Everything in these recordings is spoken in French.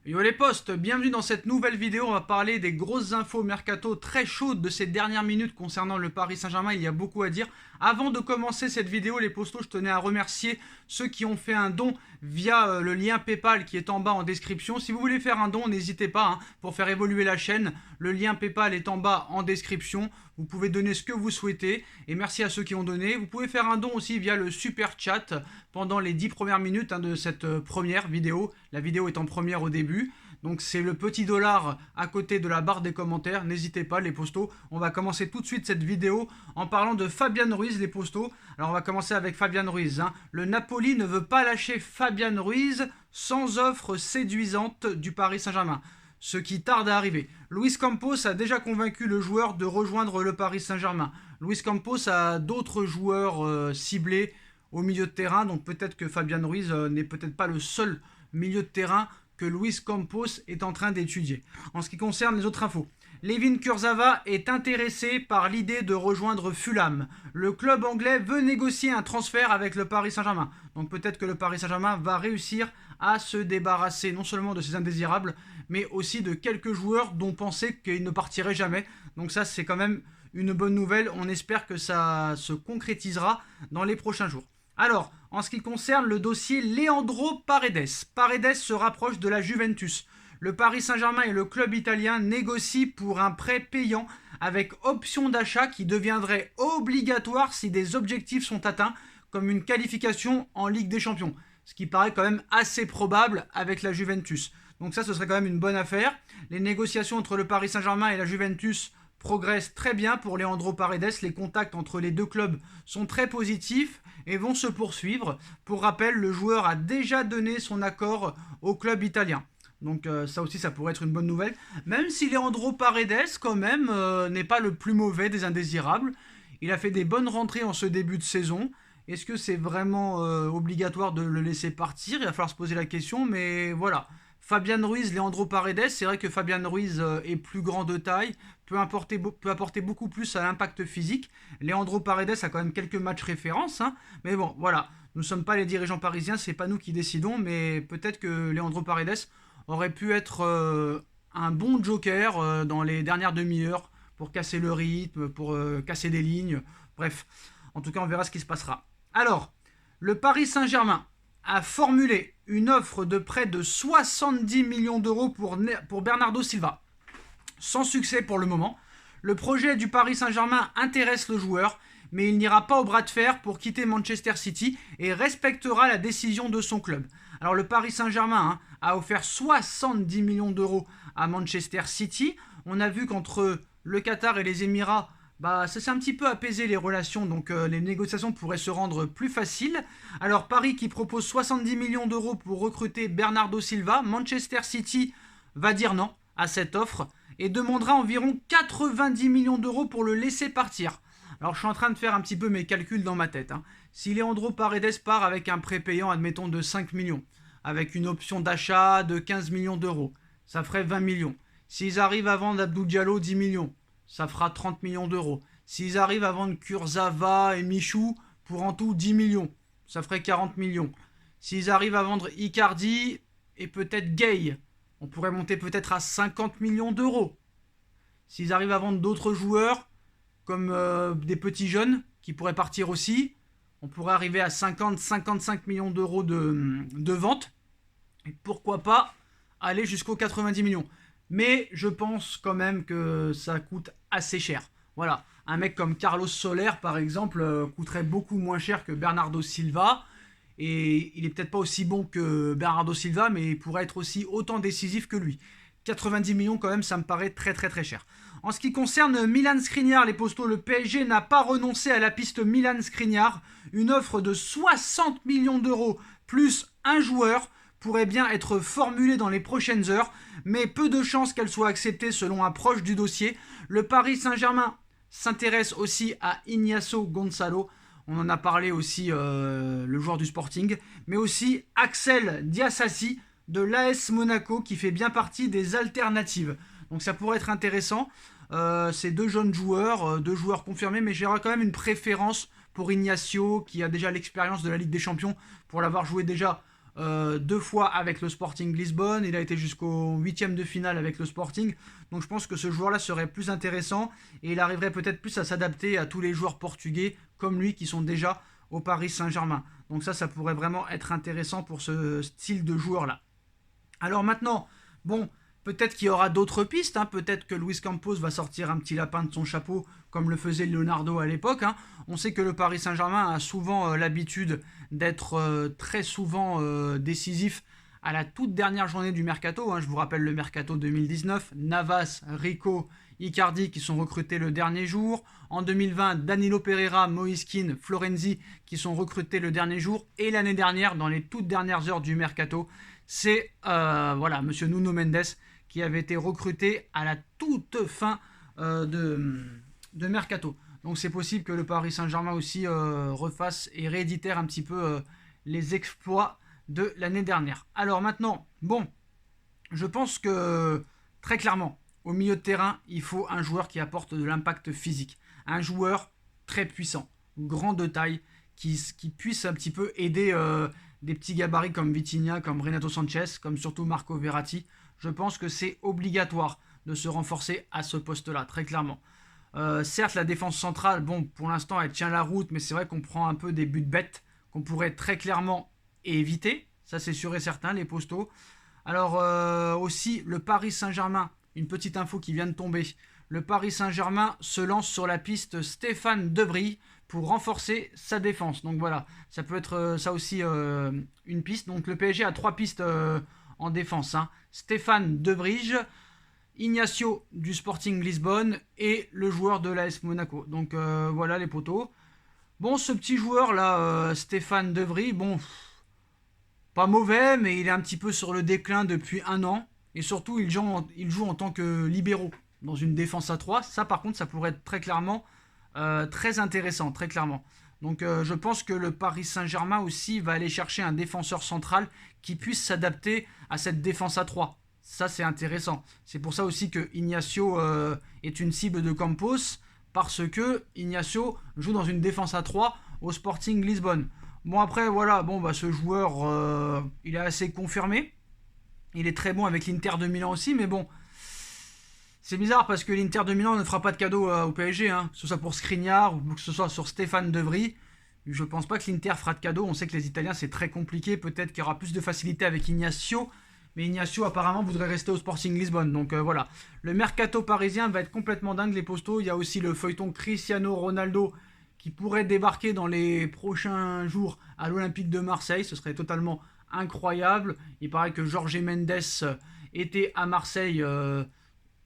Yo les postes, bienvenue dans cette nouvelle vidéo. On va parler des grosses infos mercato très chaudes de ces dernières minutes concernant le Paris Saint-Germain. Il y a beaucoup à dire. Avant de commencer cette vidéo, les postos, je tenais à remercier ceux qui ont fait un don via le lien PayPal qui est en bas en description. Si vous voulez faire un don, n'hésitez pas pour faire évoluer la chaîne. Le lien PayPal est en bas en description. Vous pouvez donner ce que vous souhaitez. Et merci à ceux qui ont donné. Vous pouvez faire un don aussi via le super chat pendant les 10 premières minutes de cette première vidéo. La vidéo est en première au début. Donc c'est le petit dollar à côté de la barre des commentaires. N'hésitez pas les postos. On va commencer tout de suite cette vidéo en parlant de Fabian Ruiz les postos. Alors on va commencer avec Fabian Ruiz. Le Napoli ne veut pas lâcher Fabian Ruiz sans offre séduisante du Paris Saint-Germain. Ce qui tarde à arriver. Luis Campos a déjà convaincu le joueur de rejoindre le Paris Saint-Germain. Luis Campos a d'autres joueurs ciblés au milieu de terrain. Donc peut-être que Fabian Ruiz n'est peut-être pas le seul milieu de terrain que Luis Campos est en train d'étudier. En ce qui concerne les autres infos, Layvin Kurzawa est intéressé par l'idée de rejoindre Fulham. Le club anglais veut négocier un transfert avec le Paris Saint-Germain. Donc peut-être que le Paris Saint-Germain va réussir à se débarrasser non seulement de ses indésirables, mais aussi de quelques joueurs dont on pensait qu'ils ne partiraient jamais. Donc ça, c'est quand même une bonne nouvelle. On espère que ça se concrétisera dans les prochains jours. Alors, en ce qui concerne le dossier Leandro Paredes, Paredes se rapproche de la Juventus. Le Paris Saint-Germain et le club italien négocient pour un prêt payant avec option d'achat qui deviendrait obligatoire si des objectifs sont atteints, comme une qualification en Ligue des Champions. Ce qui paraît quand même assez probable avec la Juventus. Donc ça, ce serait quand même une bonne affaire. Les négociations entre le Paris Saint-Germain et la Juventus progressent très bien pour Leandro Paredes. Les contacts entre les deux clubs sont très positifs et vont se poursuivre. Pour rappel, le joueur a déjà donné son accord au club italien. Donc ça aussi, ça pourrait être une bonne nouvelle. Même si Leandro Paredes, quand même, n'est pas le plus mauvais des indésirables. Il a fait des bonnes rentrées en ce début de saison. Est-ce que c'est vraiment obligatoire de le laisser partir? Il va falloir se poser la question, mais voilà. Fabian Ruiz, Leandro Paredes, c'est vrai que Fabian Ruiz est plus grand de taille, peut apporter beaucoup plus à l'impact physique. Leandro Paredes a quand même quelques matchs références, mais bon, voilà. Nous ne sommes pas les dirigeants parisiens, c'est pas nous qui décidons, mais peut-être que Leandro Paredes aurait pu être un bon joker dans les dernières demi-heures pour casser le rythme, pour casser des lignes. Bref, en tout cas, on verra ce qui se passera. Alors, le Paris Saint-Germain a formulé une offre de près de 70 millions d'euros pour Bernardo Silva. Sans succès pour le moment, le projet du Paris Saint-Germain intéresse le joueur, mais il n'ira pas au bras de fer pour quitter Manchester City et respectera la décision de son club. Alors le Paris Saint-Germain a offert 70 millions d'euros à Manchester City. On a vu qu'entre le Qatar et les Émirats, ça s'est un petit peu apaisé les relations, donc les négociations pourraient se rendre plus faciles. Alors Paris qui propose 70 millions d'euros pour recruter Bernardo Silva, Manchester City va dire non à cette offre et demandera environ 90 millions d'euros pour le laisser partir. Alors je suis en train de faire un petit peu mes calculs dans ma tête. Si Leandro Paredes part avec un prêt payant, admettons, de 5 millions, avec une option d'achat de 15 millions d'euros, ça ferait 20 millions. S'ils arrivent à vendre Abdou Diallo 10 millions, ça fera 30 millions d'euros. S'ils arrivent à vendre Kurzawa et Michou pour en tout 10 millions, ça ferait 40 millions. S'ils arrivent à vendre Icardi et peut-être Gay, on pourrait monter peut-être à 50 millions d'euros. S'ils arrivent à vendre d'autres joueurs, comme des petits jeunes qui pourraient partir aussi, on pourrait arriver à 50-55 millions d'euros de vente. Et pourquoi pas aller jusqu'aux 90 millions. Mais je pense quand même que ça coûte assez cher. Voilà, un mec comme Carlos Soler, par exemple, coûterait beaucoup moins cher que Bernardo Silva. Et il est peut-être pas aussi bon que Bernardo Silva, mais il pourrait être aussi autant décisif que lui. 90 millions quand même, ça me paraît très très très cher. En ce qui concerne Milan Skriniar, les postos, le PSG n'a pas renoncé à la piste Milan Skriniar. Une offre de 60 millions d'euros plus un joueur pourrait bien être formulée dans les prochaines heures, mais peu de chances qu'elle soit acceptée selon un proche du dossier. Le Paris Saint-Germain s'intéresse aussi à Ignacio Gonzalo. On en a parlé aussi, le joueur du Sporting, mais aussi Axel Diassasi de l'AS Monaco qui fait bien partie des alternatives. Donc ça pourrait être intéressant. C'est deux jeunes joueurs, deux joueurs confirmés, mais j'aurais quand même une préférence pour Ignacio qui a déjà l'expérience de la Ligue des Champions pour l'avoir joué déjà 2 fois avec le Sporting Lisbonne, il a été jusqu'au 8e de finale avec le Sporting, donc je pense que ce joueur-là serait plus intéressant et il arriverait peut-être plus à s'adapter à tous les joueurs portugais comme lui qui sont déjà au Paris Saint-Germain. Donc ça pourrait vraiment être intéressant pour ce style de joueur-là. Alors maintenant, bon, peut-être qu'il y aura d'autres pistes, hein. Peut-être que Luis Campos va sortir un petit lapin de son chapeau comme le faisait Leonardo à l'époque, hein. On sait que le Paris Saint-Germain a souvent l'habitude d'être très souvent décisif à la toute dernière journée du mercato, hein. Je vous rappelle le mercato 2019, Navas, Rico, Icardi qui sont recrutés le dernier jour. En 2020, Danilo Pereira, Moïse Kean, Florenzi qui sont recrutés le dernier jour. Et l'année dernière, dans les toutes dernières heures du mercato, c'est voilà, monsieur Nuno Mendes qui avait été recruté à la toute fin de mercato. Donc c'est possible que le Paris Saint-Germain aussi refasse et rééditère un petit peu les exploits de l'année dernière. Alors maintenant, bon, je pense que très clairement, au milieu de terrain, il faut un joueur qui apporte de l'impact physique. Un joueur très puissant, grand de taille, qui puisse un petit peu aider des petits gabarits comme Vitinha, comme Renato Sanchez, comme surtout Marco Verratti. Je pense que c'est obligatoire de se renforcer à ce poste-là, très clairement. Certes, la défense centrale, bon, pour l'instant, elle tient la route, mais c'est vrai qu'on prend un peu des buts bêtes qu'on pourrait très clairement éviter. Ça, c'est sûr et certain, les postaux. Alors, aussi, le Paris Saint-Germain, une petite info qui vient de tomber. Le Paris Saint-Germain se lance sur la piste Stéphane De Vrij pour renforcer sa défense. Donc voilà, ça peut être ça aussi une piste. Donc le PSG a 3 pistes en défense, hein. Stéphane De Vrij, Ignacio du Sporting Lisbonne et le joueur de l'AS Monaco. Donc voilà les poteaux. Bon, ce petit joueur là, Stéphane De Vrij, bon, pas mauvais, mais il est un petit peu sur le déclin depuis 1 an. Et surtout, il joue en tant que libéraux dans une défense à 3. Ça, par contre, ça pourrait être très clairement très intéressant, très clairement. Donc, je pense que le Paris Saint-Germain aussi va aller chercher un défenseur central qui puisse s'adapter à cette défense à 3. Ça, c'est intéressant. C'est pour ça aussi que Ignacio est une cible de Campos, parce que Ignacio joue dans une défense à 3 au Sporting Lisbonne. Bon, après, voilà, bon, bah, ce joueur, il est assez confirmé. Il est très bon avec l'Inter de Milan aussi, mais bon, c'est bizarre parce que l'Inter de Milan ne fera pas de cadeau au PSG, hein, que ce soit pour Skriniar ou que ce soit sur Stéphane De Vrij. Je pense pas que l'Inter fera de cadeau. On sait que les Italiens c'est très compliqué. Peut-être qu'il y aura plus de facilité avec Ignacio, mais Ignacio apparemment voudrait rester au Sporting Lisbonne. Donc voilà, le mercato parisien va être complètement dingue, les postos. Il y a aussi le feuilleton Cristiano Ronaldo qui pourrait débarquer dans les prochains jours à l'Olympique de Marseille. Ce serait totalement incroyable. Il paraît que Jorge Mendes était à Marseille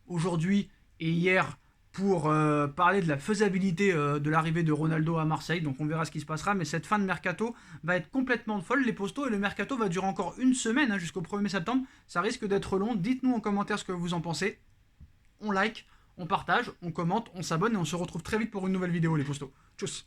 aujourd'hui et hier pour parler de la faisabilité de l'arrivée de Ronaldo à Marseille. Donc on verra ce qui se passera. Mais cette fin de mercato va être complètement folle, les postos. Et le mercato va durer encore une semaine, hein, jusqu'au 1er septembre. Ça risque d'être long. Dites-nous en commentaire ce que vous en pensez. On like, on partage, on commente, on s'abonne et on se retrouve très vite pour une nouvelle vidéo, les postos. Tchuss.